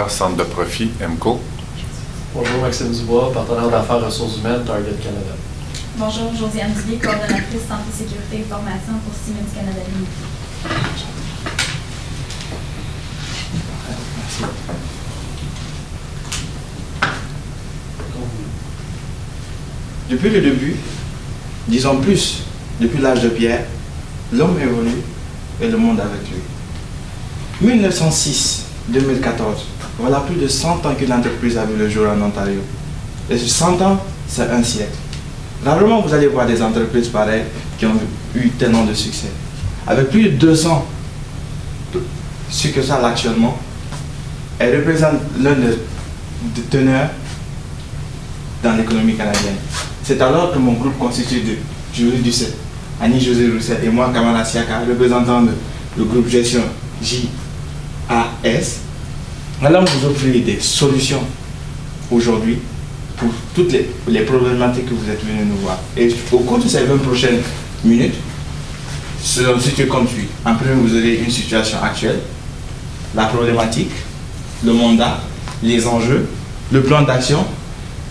Centre de profit, MCO. Bonjour, Maxime Dubois, partenaire d'affaires ressources humaines, Target Canada. Bonjour, Josiane Dubier, coordonnatrice santé, sécurité et formation pour Siemens Canada Limited. Depuis le début, disons plus, depuis l'âge de pierre, l'homme évolue et le monde avec lui. 1906-2014, voilà plus de 100 ans qu'une entreprise a vu le jour en Ontario. Et 100 ans, c'est un siècle. Rarement vous allez voir des entreprises pareilles qui ont eu tellement de succès. Avec plus de 200 succursales actuellement, elle représente l'un des teneurs dans l'économie canadienne. C'est alors que mon groupe constitué de Julie Ducet, Annie-Josée Roussel et moi, Kamala Siaka, représentant le groupe gestion JAS, allons vous offrir des solutions aujourd'hui pour toutes les problématiques que vous êtes venus nous voir. Et au cours de ces 20 prochaines minutes, seront situées comme suit. En premier, vous aurez une situation actuelle, la problématique, le mandat, les enjeux, le plan d'action,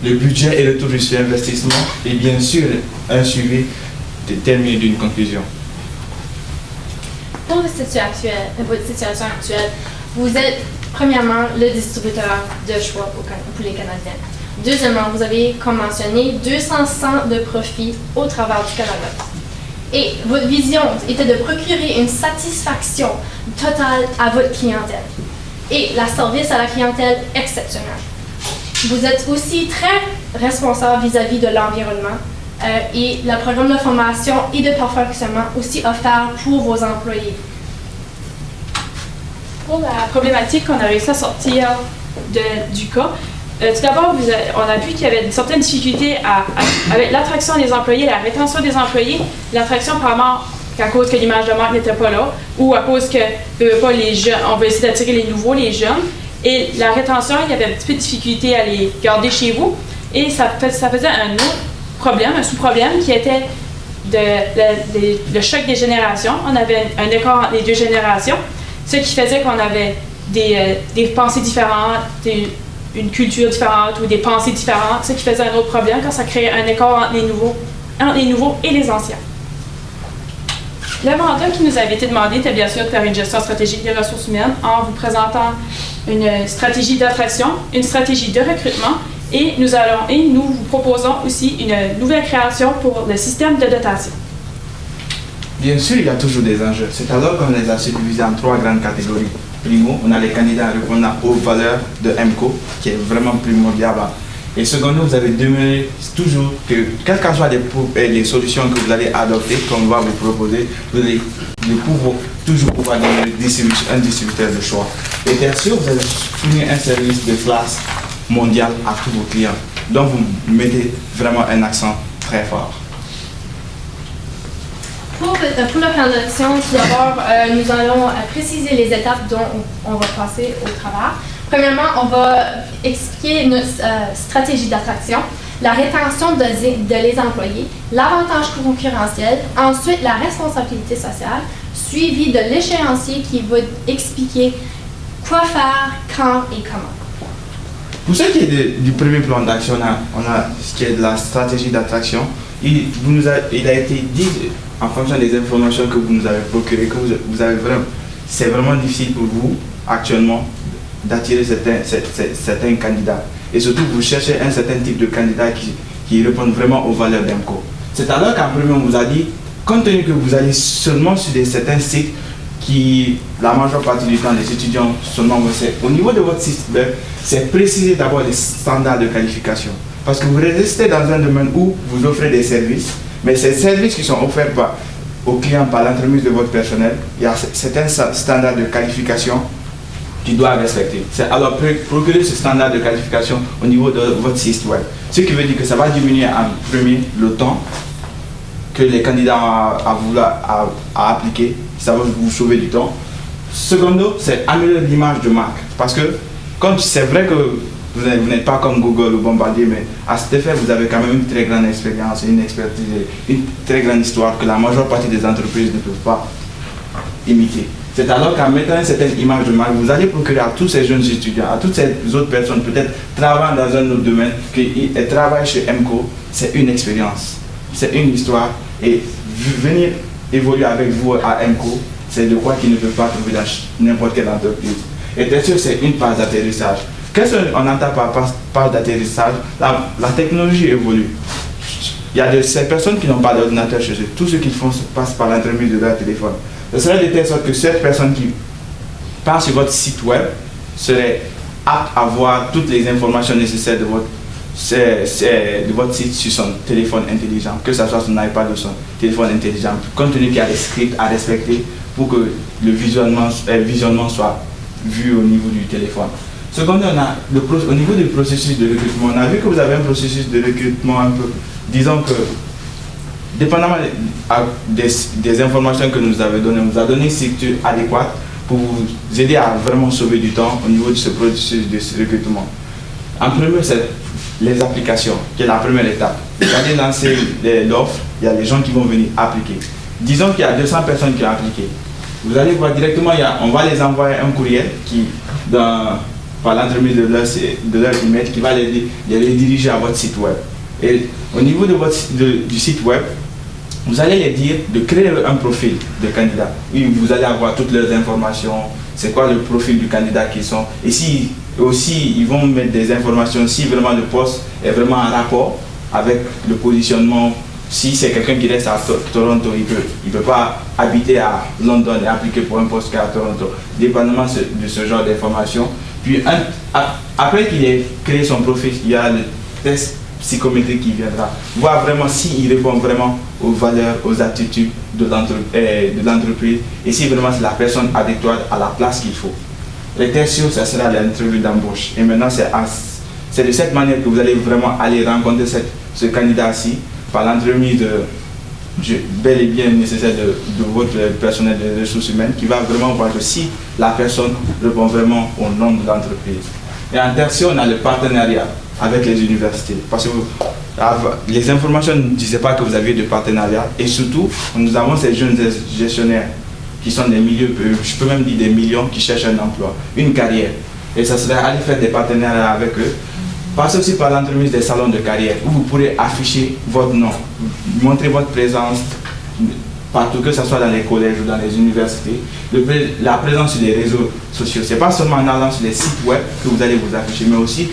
le budget et le taux sur investissement, et bien sûr, un suivi déterminé d'une conclusion. Pour votre situation actuelle, vous êtes premièrement le distributeur de choix pour les Canadiens. Deuxièmement, vous avez, comme mentionné, 200 centres de profit au travers du Canada. Et votre vision était de procurer une satisfaction totale à votre clientèle et la service à la clientèle exceptionnel. Vous êtes aussi très responsable vis-à-vis de l'environnement et le programme de formation et de perfectionnement aussi offert pour vos employés. Pour la problématique qu'on a réussi à sortir du cas, tout d'abord, on a vu qu'il y avait certaines difficultés avec l'attraction des employés, la rétention des employés, l'attraction probablement à cause que l'image de marque n'était pas là, ou à cause que les jeunes, on va essayer d'attirer les nouveaux, les jeunes. Et la rétention, il y avait un petit peu de difficulté à les garder chez vous. Et ça faisait un autre problème, un sous-problème, qui était le choc des générations. On avait un écart entre les deux générations, ce qui faisait qu'on avait des pensées différentes, une culture différente ou des pensées différentes, ce qui faisait un autre problème quand ça créait un écart entre les nouveaux et les anciens. Le mandat qui nous avait été demandé était bien sûr de faire une gestion stratégique des ressources humaines en vous présentant une stratégie d'attraction, une stratégie de recrutement et nous vous proposons aussi une nouvelle création pour le système de dotation. Bien sûr, il y a toujours des enjeux. C'est alors qu'on les a subdivisés en 3 grandes catégories. Primo, on a les candidats répondant aux valeurs de MCO, qui est vraiment primordial. Et secondo, vous avez demeuré toujours que, quelles qu'en soient les solutions que vous allez adopter, qu'on va vous proposer, vous allez toujours pouvoir donner un distributeur de choix. Et bien sûr, vous allez fournir un service de classe mondiale à tous vos clients. Donc, vous mettez vraiment un accent très fort. Pour le plan d'action, tout d'abord, nous allons préciser les étapes dont on va passer au travers. Premièrement, on va expliquer notre stratégie d'attraction, la rétention de les employés, l'avantage concurrentiel, ensuite la responsabilité sociale, suivi de l'échéancier qui va expliquer quoi faire, quand et comment. Pour ce qui est du premier plan d'action, on a ce qui est de la stratégie d'attraction. Il a été dit, en fonction des informations que vous nous avez procurées, que c'est vraiment difficile pour vous actuellement d'attirer certains candidats. Et surtout, vous cherchez un certain type de candidat qui répondent vraiment aux valeurs d'IMCO. C'est alors qu'en premier, on vous a dit, compte tenu que vous allez seulement sur certains sites qui, la majeure partie du temps, les étudiants seulement vont faire. Au niveau de votre site web, c'est préciser d'abord les standards de qualification. Parce que vous restez dans un domaine où vous offrez des services, mais ces services qui sont offerts aux clients par l'entremise de votre personnel, il y a certains standards de qualification qui doivent respecter. C'est alors procurer ce standard de qualification au niveau de votre site web. Ce qui veut dire que ça va diminuer en premier le temps que les candidats à appliquer, ça va vous sauver du temps. Secondo, c'est améliorer l'image de marque. Parce que, comme c'est vrai que vous n'êtes pas comme Google ou Bombardier, mais à cet effet, vous avez quand même une très grande expérience, une expertise, une très grande histoire que la majeure partie des entreprises ne peuvent pas imiter. C'est alors qu'en mettant une certaine image de marque, vous allez procurer à tous ces jeunes étudiants, à toutes ces autres personnes, peut-être travaillant dans un autre domaine, qu'ils travaillent chez MCO, c'est une expérience, c'est une histoire. Et venir évoluer avec vous à MCO, c'est de quoi qu'ils ne peuvent pas trouver dans n'importe quelle entreprise. Et bien sûr, c'est une phase d'atterrissage. Qu'est-ce qu'on entend par phase d'atterrissage? La technologie évolue. Il y a ces personnes qui n'ont pas d'ordinateur chez eux. Tout ce qu'ils font se passe par l'intermédiaire de leur téléphone. Ce serait de telle sorte que cette personne qui part sur votre site web serait apte à voir toutes les informations nécessaires de votre site sur son téléphone intelligent, que ce soit son iPad ou son téléphone intelligent, compte tenu qu'il y a des scripts à respecter pour que le visionnement soit vu au niveau du téléphone. Secondement, au niveau du processus de recrutement, on a vu que vous avez un processus de recrutement un peu, disons que, dépendamment des informations que nous avez données, vous a donné une structure adéquate pour vous aider à vraiment sauver du temps au niveau de ce processus de ce recrutement. En premier, c'est les applications, qui est la première étape. Vous allez lancer l'offre, il y a les gens qui vont venir appliquer. Disons qu'il y a 200 personnes qui ont appliqué. Vous allez voir directement, on va les envoyer un courriel par l'entremise de leur email qui va les rediriger à votre site web. Et au niveau du site web, vous allez les dire de créer un profil de candidat. Oui, vous allez avoir toutes leurs informations, c'est quoi le profil du candidat qu'ils sont. Et si aussi ils vont mettre des informations, si vraiment le poste est vraiment en rapport avec le positionnement. Si c'est quelqu'un qui reste à Toronto, il peut pas habiter à London et appliquer pour un poste qui est à Toronto, dépendamment de ce genre d'informations. Puis après qu'il ait créé son profil, il y a le test psychométrique qui viendra, voir vraiment s'il répond vraiment aux valeurs, aux attitudes de l'entreprise et si vraiment c'est la personne adéquate à la place qu'il faut. Les tests, ça sera l'interview d'embauche. Et maintenant, c'est de cette manière que vous allez vraiment aller rencontrer ce candidat-ci par l'entremise bel et bien nécessaire de votre personnel de ressources humaines qui va vraiment voir que si la personne répond vraiment au nom de l'entreprise. Et en tertiaire, on a le partenariat avec les universités. Parce que les informations ne disaient pas que vous aviez de partenariat. Et surtout, nous avons ces jeunes gestionnaires qui sont des milieux, je peux même dire des millions, qui cherchent un emploi, une carrière. Et ça serait aller faire des partenariats avec eux. Passez aussi par l'entremise des salons de carrière où vous pourrez afficher votre nom, montrer votre présence partout, que ce soit dans les collèges ou dans les universités. La présence sur les réseaux sociaux, ce n'est pas seulement en allant sur les sites web que vous allez vous afficher, mais aussi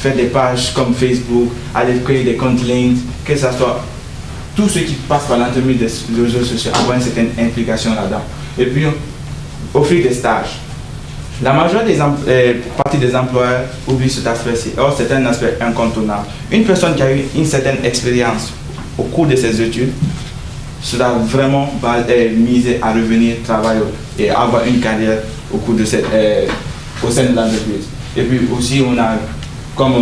faire des pages comme Facebook, aller créer des comptes LinkedIn, que ce soit tout ce qui passe par l'entremise des réseaux sociaux, avoir une certaine implication là-dedans. Et puis, offrir des stages. La majeure partie des employeurs oublie cet aspect-ci. Or, c'est un aspect incontournable. Une personne qui a eu une certaine expérience au cours de ses études sera vraiment misée à revenir travailler et avoir une carrière au sein de l'entreprise. Et puis aussi, on a, comme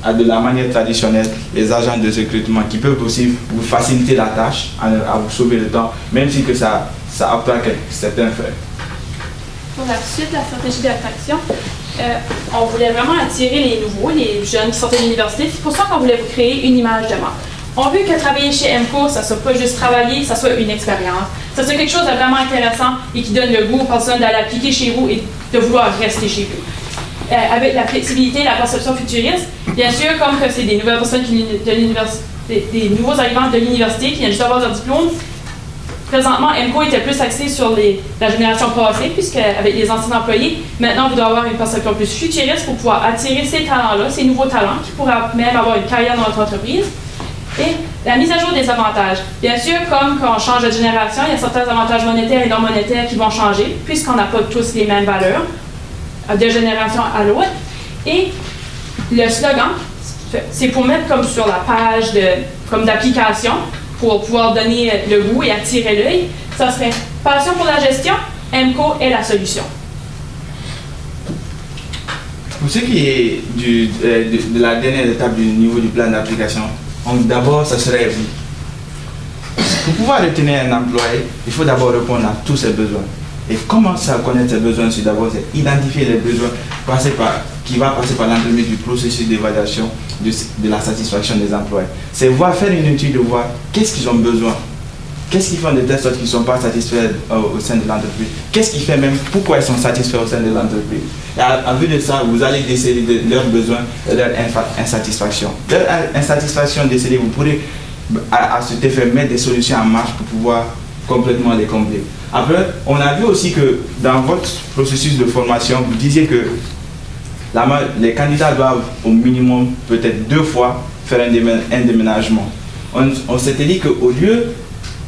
de la manière traditionnelle, les agents de recrutement qui peuvent aussi vous faciliter la tâche, à vous sauver le temps, même si que ça obtient certains faits. Pour la suite de la stratégie d'attraction, on voulait vraiment attirer les nouveaux, les jeunes qui sortaient de l'université. C'est pour ça qu'on voulait vous créer une image de marque. On veut que travailler chez MCO, ça ne soit pas juste travailler, ça soit une expérience. Ça soit quelque chose de vraiment intéressant et qui donne le goût aux personnes d'aller appliquer chez vous et de vouloir rester chez vous. Avec la flexibilité et la perception futuriste, bien sûr, comme que c'est des nouvelles personnes de l'université, des nouveaux arrivants de l'université qui viennent juste avoir leur diplôme. Présentement, MCO était plus axé sur la génération passée, puisqu'avec les anciens employés, maintenant, vous devez avoir une perception plus futuriste pour pouvoir attirer ces talents-là, ces nouveaux talents, qui pourraient même avoir une carrière dans votre entreprise. Et la mise à jour des avantages. Bien sûr, comme quand on change de génération, il y a certains avantages monétaires et non monétaires qui vont changer, puisqu'on n'a pas tous les mêmes valeurs de génération à l'autre. Et le slogan, c'est pour mettre comme sur la page comme d'application, pour pouvoir donner le goût et attirer l'œil, ça serait passion pour la gestion, MCO est la solution. Pour ce qui est de la dernière étape du niveau du plan d'application, d'abord, ça serait pour pouvoir retenir un employé, il faut d'abord répondre à tous ses besoins. Et comment ça connaître ses besoins, c'est d'abord identifier les besoins qui va passer par l'entremise du processus d'évaluation de la satisfaction des employés. C'est faire une étude de voir qu'est-ce qu'ils ont besoin, qu'est-ce qu'ils font de telle sorte qu'ils ne sont pas satisfaits au sein de l'entreprise? Qu'est-ce qui fait même pourquoi ils sont satisfaits au sein de l'entreprise? Et en vue de ça, vous allez déceler leurs besoins et leur insatisfaction. Leur insatisfaction décelée, vous pourrez à cet effet mettre des solutions en marche pour pouvoir complètement les combler. Après, on a vu aussi que dans votre processus de formation, vous disiez que les candidats doivent au minimum peut-être 2 fois faire un déménagement. On s'était dit qu'au lieu,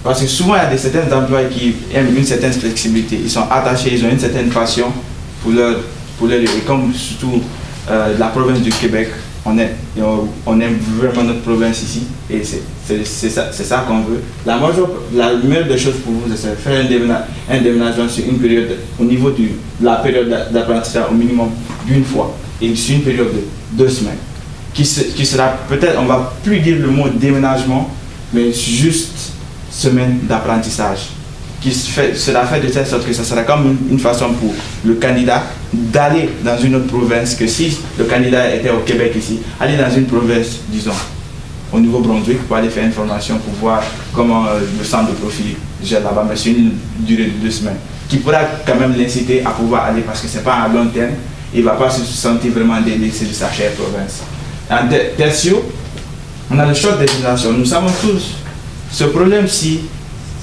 parce que souvent il y a certains employés qui aiment une certaine flexibilité, ils sont attachés, ils ont une certaine passion pour leur lieu. Et comme surtout la province du Québec, on aime vraiment notre province ici et c'est ça qu'on veut. La meilleure des choses pour vous, c'est faire un déménagement sur une période, au niveau de la période d'apprentissage au minimum d'une fois et sur une période de 2 semaines. Qui sera peut-être, on ne va plus dire le mot déménagement, mais juste semaine d'apprentissage. Qui sera fait de telle sorte que ça sera comme une façon pour le candidat d'aller dans une autre province, que si le candidat était au Québec ici, aller dans une province, disons, au Nouveau-Brunswick, pour aller faire une formation pour voir comment le centre de profit gère là-bas, mais sur une durée de 2 semaines, qui pourra quand même l'inciter à pouvoir aller parce que ce n'est pas à long terme, il ne va pas se sentir vraiment délaissé de sa chère province. En tertio, on a le choc des générations. Nous savons tous, ce problème-ci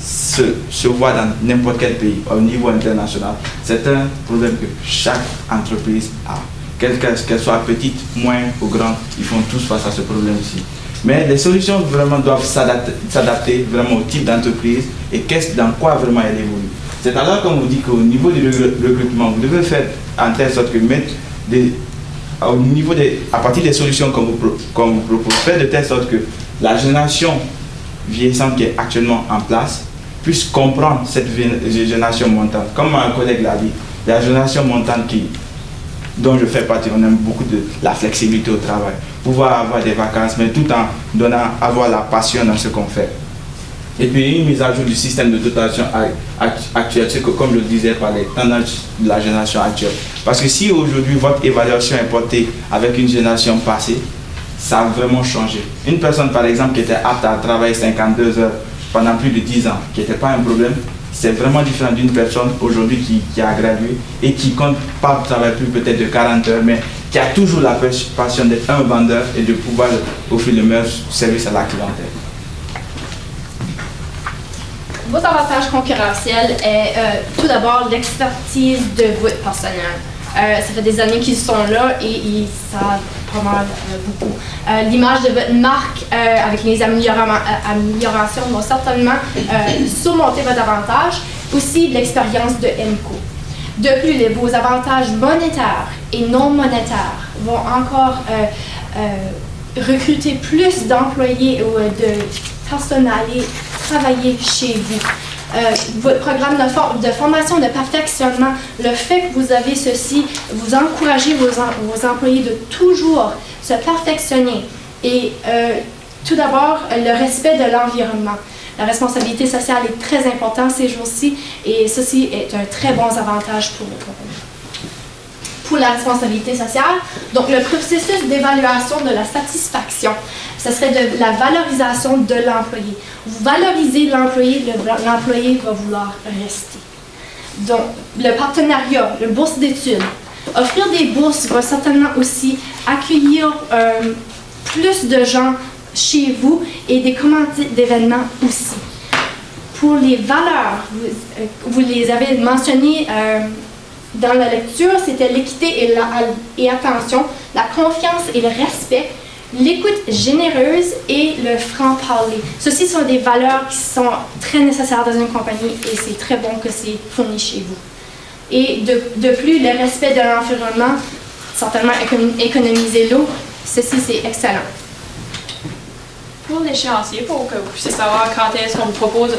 se voit dans n'importe quel pays, au niveau international. C'est un problème que chaque entreprise a. Qu'elle soit petite, moyenne ou grande, ils font tous face à ce problème-ci. Mais les solutions vraiment doivent s'adapter vraiment au type d'entreprise et dans quoi vraiment elle évolue. C'est alors qu'on vous dit qu'au niveau du recrutement, vous devez faire en telle sorte que mettre à partir des solutions qu'on vous propose, faire de telle sorte que la génération vieillissante qui est actuellement en place puisse comprendre cette génération montante. Comme un collègue l'a dit, la génération montante dont je fais partie, on aime beaucoup de la flexibilité au travail, pouvoir avoir des vacances, mais tout en avoir la passion dans ce qu'on fait. Et puis une mise à jour du système de dotation actuel, c'est que comme je le disais par les tendances de la génération actuelle. Parce que si aujourd'hui votre évaluation est portée avec une génération passée, ça a vraiment changé. Une personne par exemple qui était apte à travailler 52 heures pendant plus de 10 ans, qui n'était pas un problème, c'est vraiment différent d'une personne aujourd'hui qui a gradué et qui compte pas travailler plus peut-être de 40 heures, mais qui a toujours la passion d'être un vendeur et de pouvoir offrir le meilleur service à la clientèle. Votre avantage concurrentiel est tout d'abord l'expertise de votre personnel. Ça fait des années qu'ils sont là et ils savent pas mal beaucoup. L'image de votre marque avec les améliorations vont certainement surmonter votre avantage. Aussi l'expérience de MCO. De plus, vos avantages monétaires et non monétaires vont encore recruter plus d'employés ou de personnel travailler chez vous. Votre programme de formation, de perfectionnement, le fait que vous avez ceci, vous encouragez vos employés de toujours se perfectionner. Et tout d'abord, le respect de l'environnement. La responsabilité sociale est très importante ces jours-ci et ceci est un très bon avantage pour la responsabilité sociale. Donc, le processus d'évaluation de la satisfaction, ce serait de la valorisation de l'employé. Vous valorisez l'employé, l'employé va vouloir rester. Donc, le partenariat, le bourse d'études. Offrir des bourses va certainement aussi accueillir plus de gens chez vous et des commandites d'événements aussi. Pour les valeurs, vous les avez mentionnées dans la lecture, c'était l'équité et attention, la confiance et le respect, l'écoute généreuse et le franc-parler. Ceci sont des valeurs qui sont très nécessaires dans une compagnie et c'est très bon que c'est fourni chez vous. Et de plus, le respect de l'environnement, certainement économiser l'eau, ceci c'est excellent. Pour l'échéancier, pour que vous puissiez savoir quand est-ce qu'on vous propose de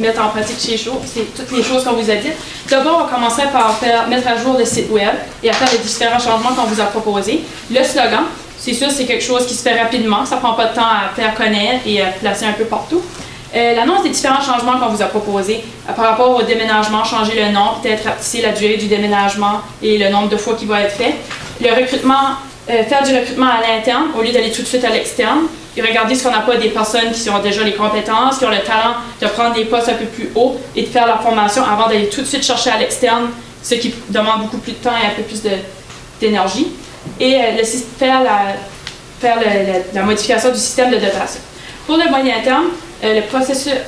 mettre en pratique ces choses, c'est toutes les choses qu'on vous a dites. D'abord, on commencerait par mettre à jour le site web et à faire les différents changements qu'on vous a proposés. Le slogan, c'est sûr, c'est quelque chose qui se fait rapidement, ça ne prend pas de temps à faire connaître et à placer un peu partout. L'annonce des différents changements qu'on vous a proposés par rapport au déménagement, changer le nom, peut-être rapetisser la durée du déménagement et le nombre de fois qu'il va être fait. Le recrutement, faire du recrutement à l'interne au lieu d'aller tout de suite à l'externe. regarder ce qu'on n'a pas des personnes qui ont déjà les compétences, qui ont le talent de prendre des postes un peu plus hauts et de faire leur formation avant d'aller tout de suite chercher à l'externe, ce qui demande beaucoup plus de temps et un peu plus d'énergie. Et faire la modification du système de dotation. Pour le moyen terme,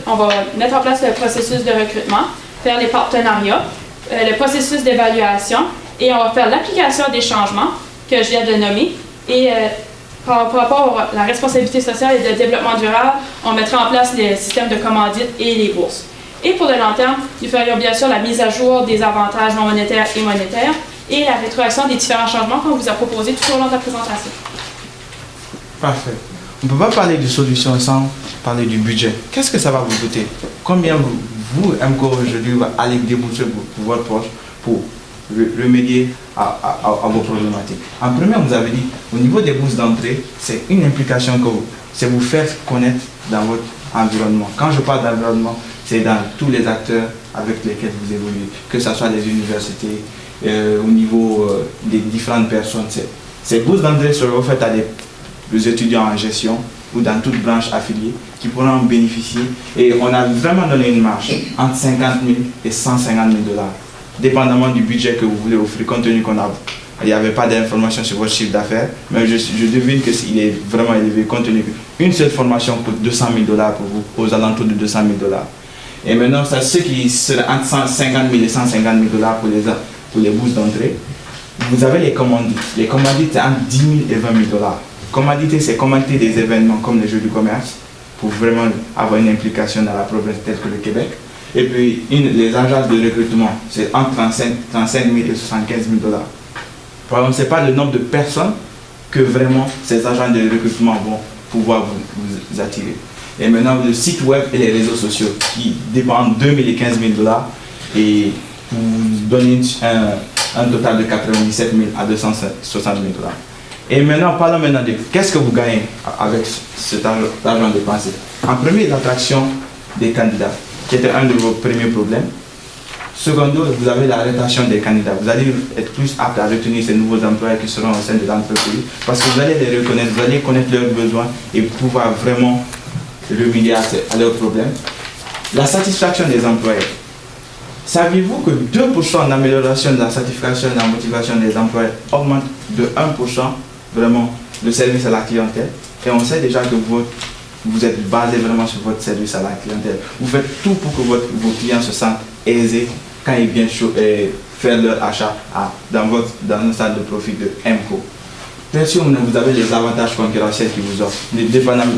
on va mettre en place le processus de recrutement, faire les partenariats, le processus d'évaluation et on va faire l'application des changements que je viens de nommer. Et par rapport à la responsabilité sociale et le développement durable, on mettra en place les systèmes de commandite et les bourses. Et pour le long terme, nous ferions bien sûr la mise à jour des avantages non monétaires et monétaires et la rétroaction des différents changements qu'on vous a proposés tout au long de la présentation. Parfait. On ne peut pas parler de solutions sans parler du budget. Qu'est-ce que ça va vous coûter? Combien vous MCO aujourd'hui, va aller débourser pour votre poche pour remédier à vos problématiques? En premier, vous avez dit, au niveau des bourses d'entrée, c'est une implication que c'est vous faire connaître dans votre environnement. Quand je parle d'environnement, c'est dans tous les acteurs avec lesquels vous évoluez, que ce soit les universités, au niveau des différentes personnes. Ces bourses d'entrée seront offertes à des étudiants en gestion ou dans toute branche affiliée qui pourront en bénéficier. Et on a vraiment donné une marge entre 50 000 et 150 000 $, dépendamment du budget que vous voulez offrir, compte tenu il n'y avait pas d'informations sur votre chiffre d'affaires, mais je devine qu'il est vraiment élevé, compte tenu qu'une seule formation coûte 200 000 $ pour vous, aux alentours de 200 000 $. Et maintenant, c'est ceux qui seraient entre 150 000 et 150 000 $ pour les bourses d'entrée. Vous avez les commandites. Les commandites, c'est entre 10 000 et 20 000 $. Commanditer, c'est commanditer des événements comme les Jeux du commerce pour vraiment avoir une implication dans la province telle que le Québec. Et puis, les agences de recrutement, c'est entre 35 000 et 75 000 $. Par exemple, ce n'est pas le nombre de personnes que vraiment ces agents de recrutement vont pouvoir vous attirer. Et maintenant, le site web et les réseaux sociaux qui dépendent de 2 000 et 15 000 $ et vous donnez un total de 97 000 à 260 000 $. Et maintenant, parlons maintenant de qu'est-ce que vous gagnez avec cet argent dépensé. En premier, l'attraction des candidats, qui était un de vos premiers problèmes. Secondo, vous avez la rétention des candidats. Vous allez être plus apte à retenir ces nouveaux employés qui seront au sein de l'entreprise parce que vous allez les reconnaître, vous allez connaître leurs besoins et pouvoir vraiment remédier à leurs problèmes. La satisfaction des employés. Saviez-vous que 2% d'amélioration de la satisfaction et de la motivation des employés augmente de 1% vraiment le service à la clientèle? Et on sait déjà que vous êtes basé vraiment sur votre service à la clientèle. Vous faites tout pour que vos clients se sentent aisés quand ils viennent faire leur achat dans un centre de profit de MCO. Bien sûr, vous avez les avantages concurrentiels qui vous offrent, dépendamment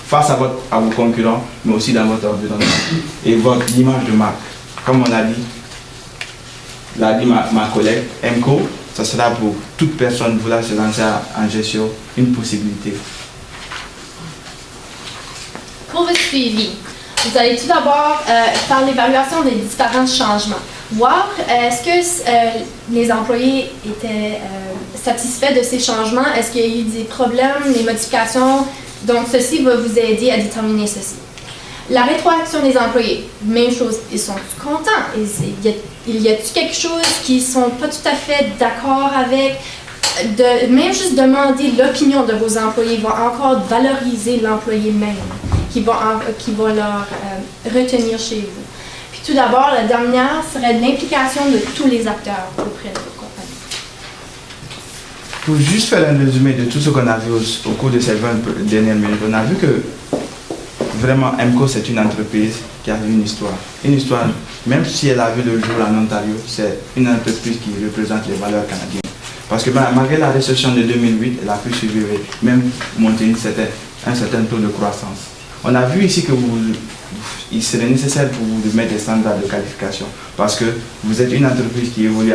face à vos concurrents, mais aussi dans votre environnement. Et votre image de marque. Comme on l'a dit ma collègue, MCO, ça sera pour toute personne voulant se lancer en gestion une possibilité. Pour votre suivi, vous allez tout d'abord faire l'évaluation des différents changements. Voir est-ce que les employés étaient satisfaits de ces changements, est-ce qu'il y a eu des problèmes, des modifications. Donc, ceci va vous aider à déterminer ceci. La rétroaction des employés, même chose, ils sont contents. Il y a-t-il quelque chose qu'ils ne sont pas tout à fait d'accord avec? Même juste demander l'opinion de vos employés va encore valoriser l'employé même, qui va leur retenir chez vous. Puis tout d'abord, la dernière serait l'implication de tous les acteurs auprès de votre compagnie. Pour juste faire un résumé de tout ce qu'on a vu au cours de ces 20 dernières minutes, on a vu que vraiment MCO c'est une entreprise qui a une histoire. Une histoire, même si elle a vu le jour en Ontario, c'est une entreprise qui représente les valeurs canadiennes. Parce que malgré la récession de 2008, elle a pu survivre et même monter un certain taux de croissance. On a vu ici que il serait nécessaire pour vous de mettre des standards de qualification parce que vous êtes une entreprise qui évolue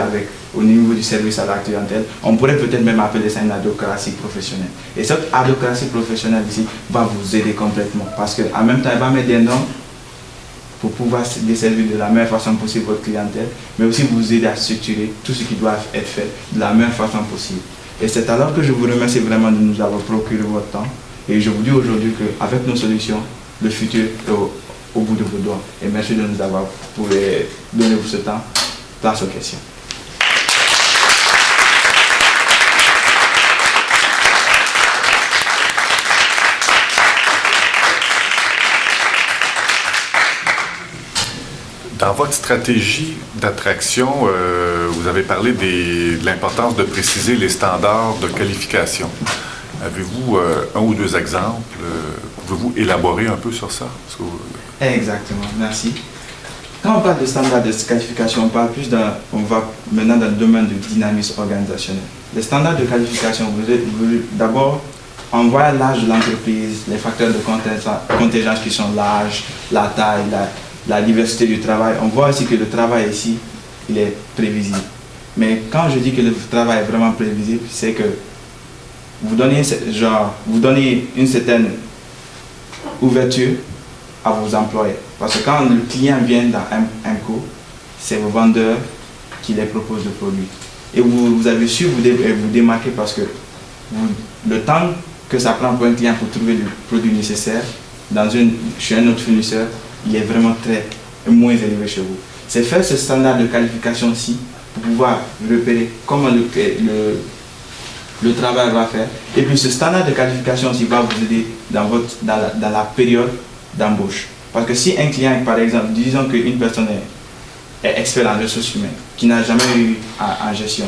au niveau du service à la clientèle. On pourrait peut-être même appeler ça une adhocratie professionnelle. Et cette adhocratie professionnelle ici va vous aider complètement parce qu'en même temps, elle va mettre des normes pour pouvoir desservir de la meilleure façon possible votre clientèle, mais aussi vous aider à structurer tout ce qui doit être fait de la meilleure façon possible. Et c'est alors que je vous remercie vraiment de nous avoir procuré votre temps. Et je vous dis aujourd'hui qu'avec nos solutions, le futur est au bout de vos doigts. Et merci de nous avoir donné ce temps. Place aux questions. Dans votre stratégie d'attraction, vous avez parlé de l'importance de préciser les standards de qualification. Avez-vous un ou deux exemples? Pouvez-vous élaborer un peu sur ça? Exactement, merci. Quand on parle de standards de qualification, on va maintenant dans le domaine du dynamisme organisationnel. Les standards de qualification, d'abord, on voit l'âge de l'entreprise, les facteurs de contingence qui sont l'âge, la taille, la diversité du travail. On voit aussi que le travail ici, il est prévisible. Mais quand je dis que le travail est vraiment prévisible, c'est que vous donnez une certaine ouverture à vos employés. Parce que quand le client vient dans un cours, c'est vos vendeurs qui les proposent le produit. Et vous avez su vous démarquer parce que le temps que ça prend pour un client pour trouver le produit nécessaire chez un autre fournisseur, il est vraiment moins élevé chez vous. C'est faire ce standard de qualification-ci pour pouvoir repérer comment le travail va faire. Et puis ce standard de qualification-ci va vous aider dans la période d'embauche. Parce que si un client, par exemple, disons qu'une personne est expert en ressources humaines, qui n'a jamais eu en gestion,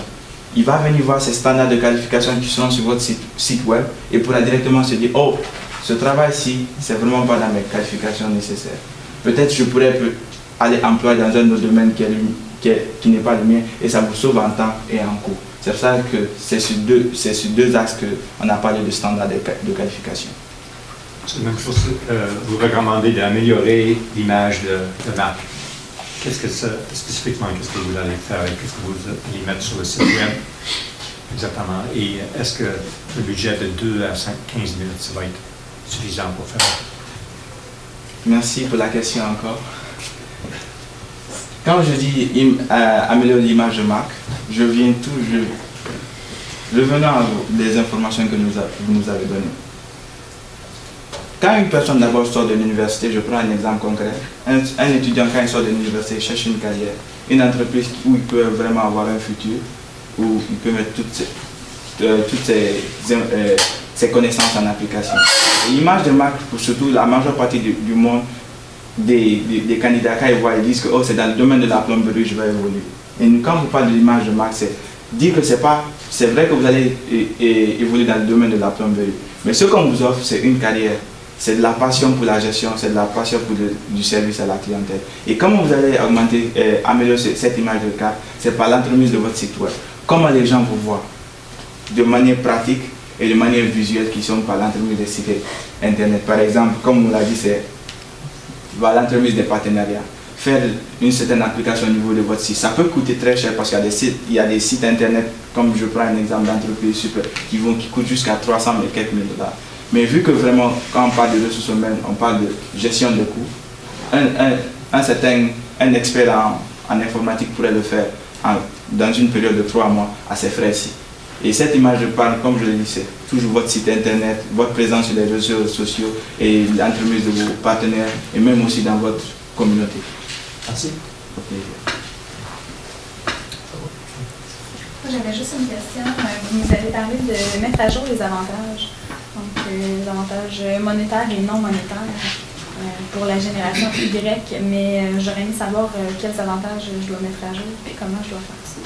il va venir voir ces standards de qualification qui sont sur votre site web et pourra directement se dire, oh, ce travail-ci, c'est vraiment pas dans mes qualifications nécessaires. Peut-être je pourrais aller employer dans un autre domaine qui n'est pas le mien et ça vous sauve en temps et en coût. C'est pour ça que c'est sur deux axes qu'on a parlé de standards de qualification. C'est la même chose, vous recommandez d'améliorer l'image de marque. Spécifiquement, qu'est-ce que vous allez faire? Qu'est-ce que vous allez mettre sur le site web? Exactement. Et est-ce que le budget de 2 à 15 minutes, ça va être suffisant pour faire? Merci pour la question encore. Quand je dis améliorer l'image de marque, revenons à des informations que vous nous avez données. Quand une personne d'abord sort de l'université, je prends un exemple concret, un étudiant quand il sort de l'université cherche une carrière, une entreprise où il peut vraiment avoir un futur, où il peut mettre toutes ses connaissances en application. L'image de marque, pour surtout la majeure partie du monde, des candidats, quand ils voient, ils disent que oh, c'est dans le domaine de la plomberie, je vais évoluer. Et quand vous parlez de l'image de marque, c'est dire que c'est vrai que vous allez évoluer dans le domaine de la plomberie, mais ce qu'on vous offre, c'est une carrière. C'est de la passion pour la gestion, c'est de la passion pour du service à la clientèle. Et comment vous allez améliorer cette image de carte? C'est par l'entremise de votre site web. Comment les gens vous voient de manière pratique et de manière visuelle qui sont par l'entremise des sites internet. Par exemple, comme on l'a dit, c'est par l'entremise des partenariats. Faire une certaine application au niveau de votre site, ça peut coûter très cher parce qu'il y a des sites internet, comme je prends un exemple d'entreprise super, qui coûtent jusqu'à 300 et quelques mille $. Mais vu que vraiment, quand on parle de ressources humaines, on parle de gestion de coûts, un expert en informatique pourrait le faire dans une période de 3 mois à ses frais-ci. Et cette image de parle, comme je l'ai dit, c'est toujours votre site internet, votre présence sur les réseaux sociaux et l'entremise de vos partenaires et même aussi dans votre communauté. Merci. J'avais juste une question. Vous nous avez parlé de mettre à jour les avantages. Donc, les avantages monétaires et non monétaires pour la génération Y, mais j'aurais aimé savoir quels avantages je dois mettre à jour et comment je dois faire ça.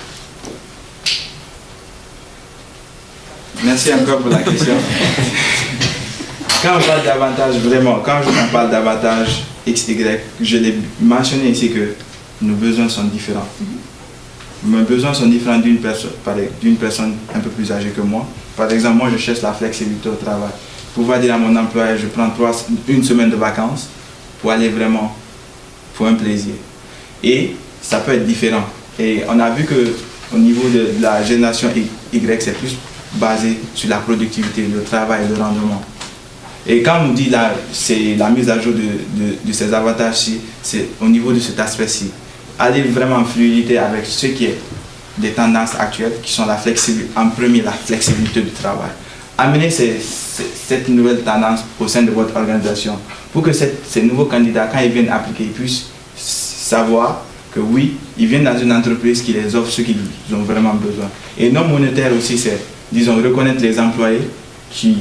Merci encore pour la question. Quand on parle d'avantages, vraiment, quand je parle d'avantages XY, je l'ai mentionné ici que nos besoins sont différents. Mes besoins sont différents d'une personne un peu plus âgée que moi. Par exemple, moi je cherche la flexibilité au travail. Pouvoir dire à mon employeur, je prends une semaine de vacances pour aller vraiment pour un plaisir. Et ça peut être différent. Et on a vu qu'au niveau de la génération Y, c'est plus basé sur la productivité, le travail et le rendement. Et quand on dit là, c'est la mise à jour de ces avantages-ci, c'est au niveau de cet aspect-ci. Aller vraiment en fluidité avec ce qui est des tendances actuelles, qui sont en premier la flexibilité du travail. Amener cette nouvelle tendance au sein de votre organisation pour que ces nouveaux candidats, quand ils viennent appliquer, ils puissent savoir que oui, ils viennent dans une entreprise qui les offre ce qu'ils ont vraiment besoin. Et non monétaire aussi, c'est, disons, reconnaître les employés qui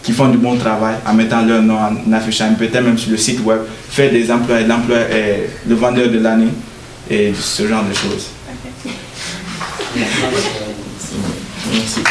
qui font du bon travail en mettant leur nom, en affichant peut-être même sur le site web, faire des emplois, le vendeur de l'année et ce genre de choses. Merci. Merci.